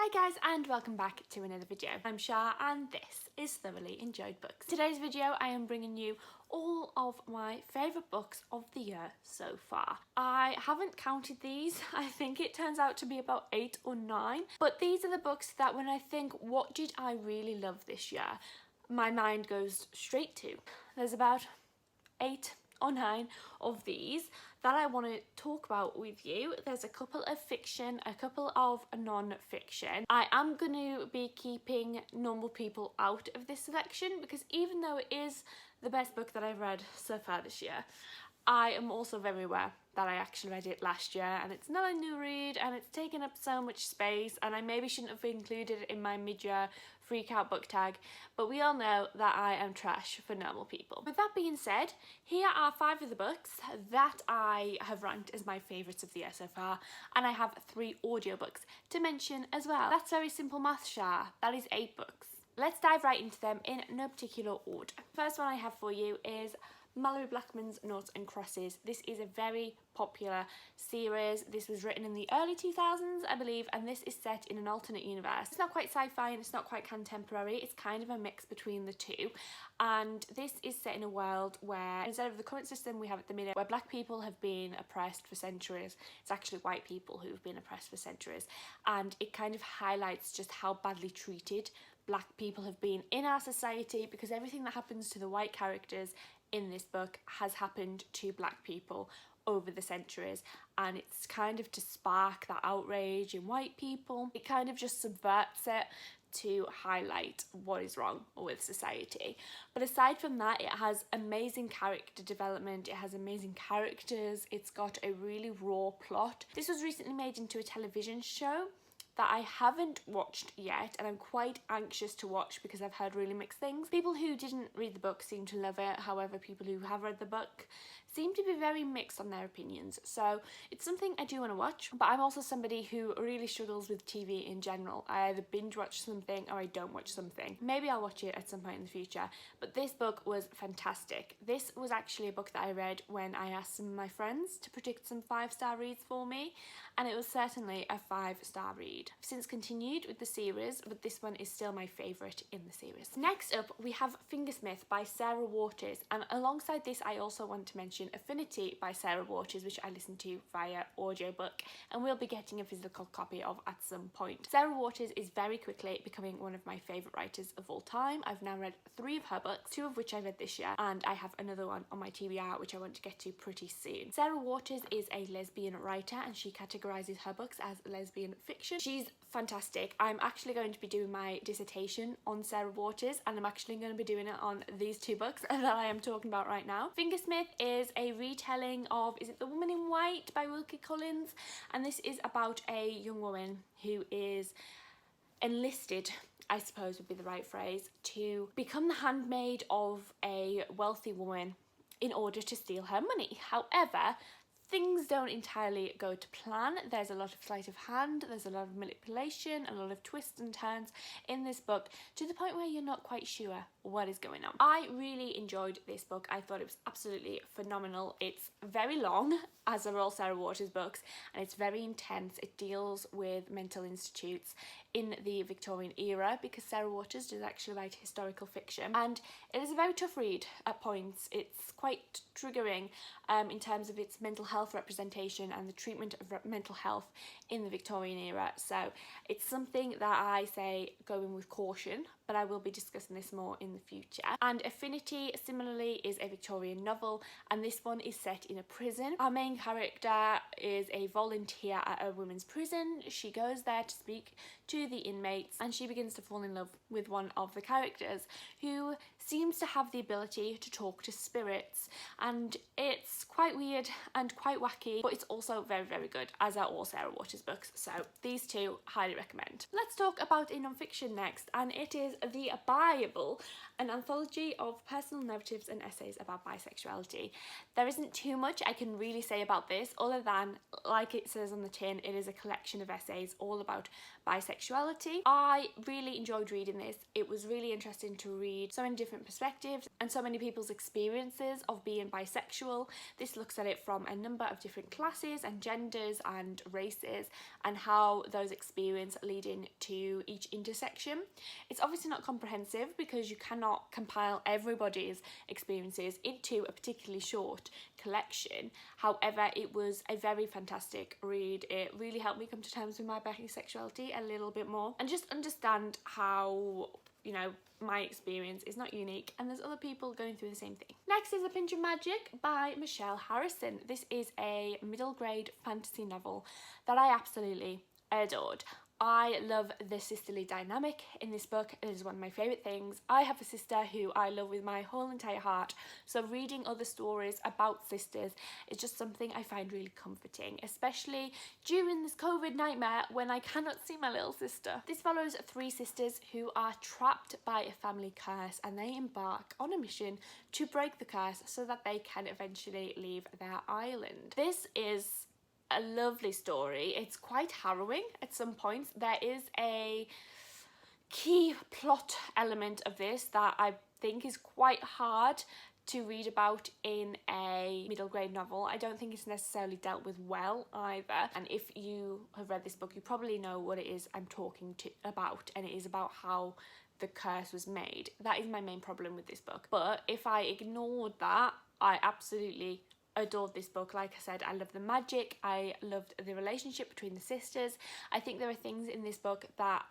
Hi guys and welcome back to another video. I'm Shah and this is Thoroughly Enjoyed Books. Today's video I am bringing you all of my favourite books of the year so far. I haven't counted these, I think it turns out to be about 8 or 9, but these are the books that when I think what did I really love this year, my mind goes straight to. There's about 8 or 9 of these that I want to talk about with you. There's a couple of fiction, a couple of non-fiction. I am going to be keeping Normal People out of this selection because even though it is the best book that I've read so far this year, I am also very aware that I actually read it last year and it's not a new read and it's taken up so much space and I maybe shouldn't have included it in my mid-year freak out book tag, but we all know that I am trash for Normal People. With that being said, here are 5 of the books that I have ranked as my favourites of the year so far, and I have 3 audiobooks to mention as well. That's very simple math, Shah. That is 8 books. Let's dive right into them in no particular order. First one I have for you is Mallory Blackman's Noughts and Crosses. This is a very popular series. This was written in the early 2000s, I believe, and this is set in an alternate universe. It's not quite sci-fi and it's not quite contemporary. It's kind of a mix between the two. And this is set in a world where instead of the current system we have at the minute where black people have been oppressed for centuries, it's actually white people who have been oppressed for centuries. And it kind of highlights just how badly treated black people have been in our society, because everything that happens to the white characters in this book has happened to black people over the centuries, and it's kind of to spark that outrage in white people. It kind of just subverts it to highlight what is wrong with society. But aside from that, it has amazing character development, it has amazing characters, it's got a really raw plot. This was recently made into a television show that I haven't watched yet and I'm quite anxious to watch because I've heard really mixed things. People who didn't read the book seem to love it, however people who have read the book seem to be very mixed on their opinions. So it's something I do want to watch, but I'm also somebody who really struggles with TV in general. I either binge watch something or I don't watch something. Maybe I'll watch it at some point in the future, but this book was fantastic. This was actually a book that I read when I asked some of my friends to predict some 5-star reads for me, and it was certainly a 5-star read. I've since continued with the series, but this one is still my favourite in the series. Next up, we have Fingersmith by Sarah Waters, and alongside this I also want to mention Affinity by Sarah Waters, which I listened to via audiobook and will be getting a physical copy of at some point. Sarah Waters is very quickly becoming one of my favourite writers of all time. I've now read 3 of her books, 2 of which I read this year, and I have another one on my TBR which I want to get to pretty soon. Sarah Waters is a lesbian writer and she categorises her books as lesbian fiction. She's fantastic. I'm actually going to be doing my dissertation on Sarah Waters and I'm actually going to be doing it on these 2 books that I am talking about right now. Fingersmith is a retelling of, is it The Woman in White by Wilkie Collins, and this is about a young woman who is enlisted, I suppose would be the right phrase, to become the handmaid of a wealthy woman in order to steal her money. However, things don't entirely go to plan. There's a lot of sleight of hand, there's a lot of manipulation, a lot of twists and turns in this book to the point where you're not quite sure what is going on. I really enjoyed this book. I thought it was absolutely phenomenal. It's very long, as are all Sarah Waters' books, and it's very intense. It deals with mental institutes in the Victorian era because Sarah Waters does actually write historical fiction, and it is a very tough read at points. It's quite triggering in terms of its mental health representation and the treatment of mental health in the Victorian era. So it's something that I say go in with caution, but I will be discussing this more in the future. And Affinity similarly is a Victorian novel, and this one is set in a prison. Our main character is a volunteer at a women's prison. She goes there to speak to the inmates and she begins to fall in love with one of the characters who seems to have the ability to talk to spirits, and it's quite weird and quite wacky, but it's also very, very good, as are all Sarah Waters books, so these 2 highly recommend. Let's talk about a non-fiction next, and it is The Bible, an anthology of personal narratives and essays about bisexuality. There isn't too much I can really say about this other than, like it says on the tin, it is a collection of essays all about bisexuality. I really enjoyed reading this. It was really interesting to read so many different perspectives and so many people's experiences of being bisexual. This looks at it from a number of different classes and genders and races, and how those experiences lead into each intersection. It's obviously not comprehensive because you cannot compile everybody's experiences into a particularly short collection. However, it was a very fantastic read. It really helped me come to terms with my bisexuality a little bit more and just understand how, you know, my experience is not unique and there's other people going through the same thing. Next is A Pinch of Magic by Michelle Harrison. This is a middle grade fantasy novel that I absolutely adored. I love the sisterly dynamic in this book. It is one of my favourite things. I have a sister who I love with my whole entire heart, so reading other stories about sisters is just something I find really comforting, especially during this COVID nightmare when I cannot see my little sister. This follows 3 sisters who are trapped by a family curse, and they embark on a mission to break the curse so that they can eventually leave their island. This is a lovely story. It's quite harrowing at some points. There is a key plot element of this that I think is quite hard to read about in a middle grade novel. I don't think it's necessarily dealt with well either, and if you have read this book you probably know what it is I'm talking about, and it is about how the curse was made. That is my main problem with this book, but if I ignored that, I absolutely adored this book. Like I said, I love the magic, I loved the relationship between the sisters. I think there are things in this book that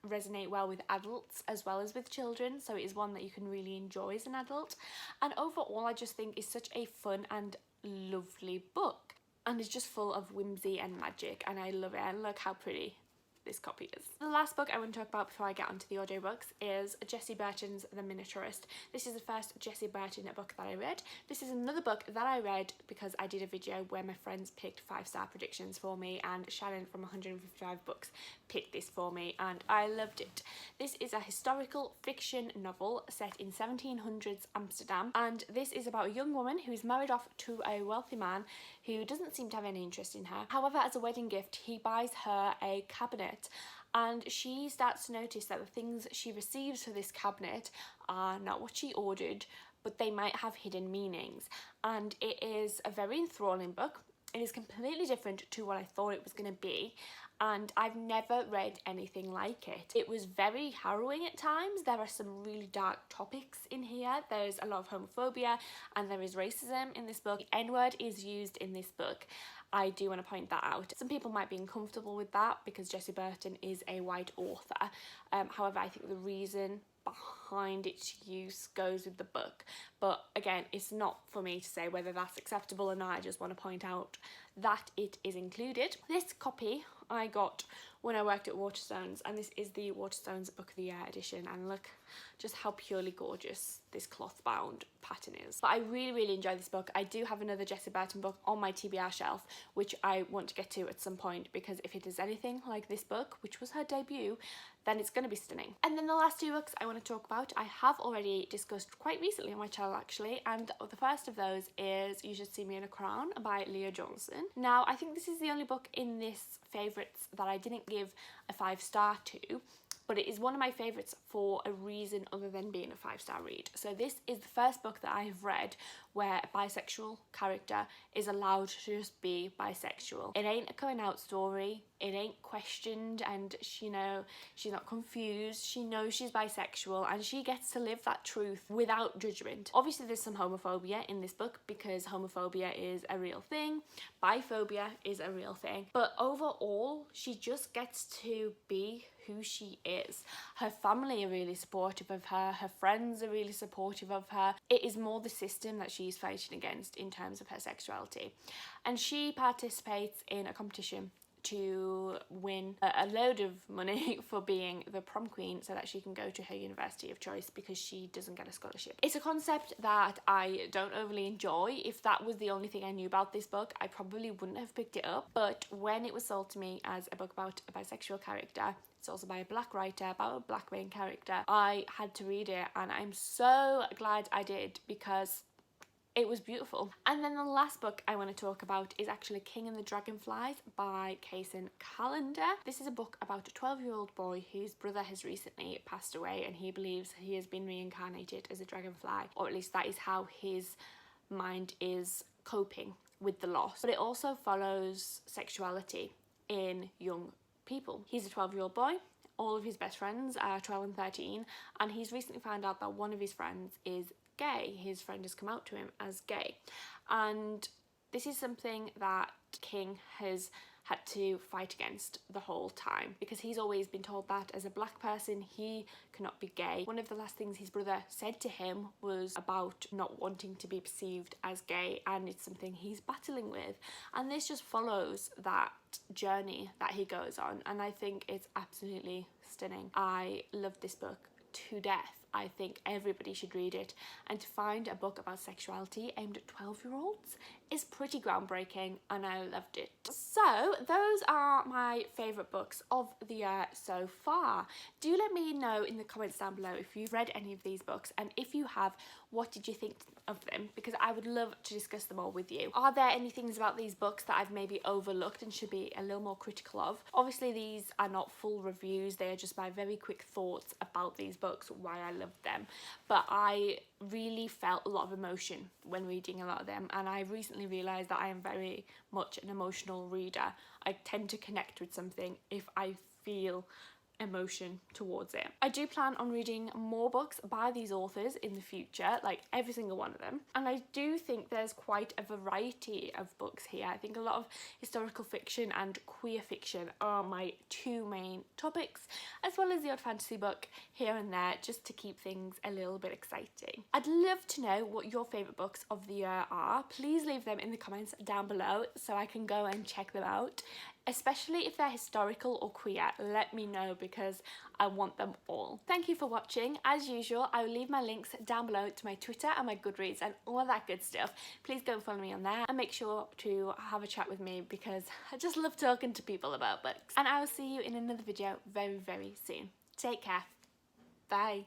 resonate well with adults as well as with children, so it is one that you can really enjoy as an adult. And overall I just think it's such a fun and lovely book, and it's just full of whimsy and magic, and I love it. And look how pretty this copy is. The last book I want to talk about before I get onto the audiobooks is Jessie Burton's The Miniaturist. This is the first Jessie Burton book that I read. This is another book that I read because I did a video where my friends picked 5-star predictions for me, and Shannon from 155 Books picked this for me and I loved it. This is a historical fiction novel set in 1700s Amsterdam, and this is about a young woman who is married off to a wealthy man who doesn't seem to have any interest in her. However, as a wedding gift he buys her a cabinet, and she starts to notice that the things she receives for this cabinet are not what she ordered, but they might have hidden meanings. And it is a very enthralling book. It is completely different to what I thought it was going to be, and I've never read anything like it. It was very harrowing at times. There are some really dark topics in here. There's a lot of homophobia and there is racism in this book. The N-word is used in this book. I do want to point that out. Some people might be uncomfortable with that because Jessie Burton is a white author. However, I think the reason behind its use goes with the book. But again, it's not for me to say whether that's acceptable or not. I just want to point out that it is included. This copy I got when I worked at Waterstones, and this is the Waterstones Book of the Year edition, and look just how purely gorgeous this cloth bound pattern is. But I really enjoyed this book. I do have another Jessie Burton book on my TBR shelf which I want to get to at some point, because if it is anything like this book, which was her debut, then it's going to be stunning. And then the last 2 books I want to talk about I have already discussed quite recently on my channel actually, and the first of those is You Should See Me in a Crown by Leah Johnson. Now I think this is the only book in this favourites that I didn't give a 5-star to, but it is one of my favourites for a reason other than being a 5-star read. So this is the first book that I have read where a bisexual character is allowed to just be bisexual. It ain't a coming out story, it ain't questioned, and she's not confused. She knows she's bisexual and she gets to live that truth without judgment. Obviously there's some homophobia in this book because homophobia is a real thing, biphobia is a real thing, but overall she just gets to be who she is. Her family are really supportive of her, her friends are really supportive of her. It is more the system that she's fighting against in terms of her sexuality. And she participates in a competition to win a load of money for being the prom queen so that she can go to her university of choice because she doesn't get a scholarship. It's a concept that I don't overly enjoy. If that was the only thing I knew about this book, I probably wouldn't have picked it up. But when it was sold to me as a book about a bisexual character, it's also by a black writer about a black main character, I had to read it, and I'm so glad I did because it was beautiful. And then the last book I want to talk about is actually King and the Dragonflies by Kaysen Callender. This is a book about a 12-year-old boy whose brother has recently passed away, and he believes he has been reincarnated as a dragonfly, or at least that is how his mind is coping with the loss. But it also follows sexuality in young people. He's a 12-year-old boy. All of his best friends are 12 and 13, and he's recently found out that one of his friends is gay. His friend has come out to him as gay, and this is something that King has had to fight against the whole time, because he's always been told that as a black person he cannot be gay. One of the last things his brother said to him was about not wanting to be perceived as gay, and it's something he's battling with, and this just follows that journey that he goes on, and I think it's absolutely stunning. I love this book to death. I think everybody should read it, and to find a book about sexuality aimed at 12-year-olds is pretty groundbreaking, and I loved it. So those are my favourite books of the year so far. Do let me know in the comments down below if you've read any of these books, and if you have, what did you think of them, because I would love to discuss them all with you. Are there any things about these books that I've maybe overlooked and should be a little more critical of? Obviously these are not full reviews, they are just my very quick thoughts about these books, why I loved them, but I really felt a lot of emotion when reading a lot of them, and I recently realised that I am very much an emotional reader. I tend to connect with something if I feel emotion towards it. I do plan on reading more books by these authors in the future, like every single one of them, and I do think there's quite a variety of books here. I think a lot of historical fiction and queer fiction are my two main topics, as well as the odd fantasy book here and there, just to keep things a little bit exciting. I'd love to know what your favourite books of the year are. Please leave them in the comments down below so I can go and check them out. Especially if they're historical or queer, let me know, because I want them all. Thank you for watching. As usual, I will leave my links down below to my Twitter and my Goodreads and all of that good stuff. Please go and follow me on there, and make sure to have a chat with me, because I just love talking to people about books. And I will see you in another video very, very soon. Take care. Bye.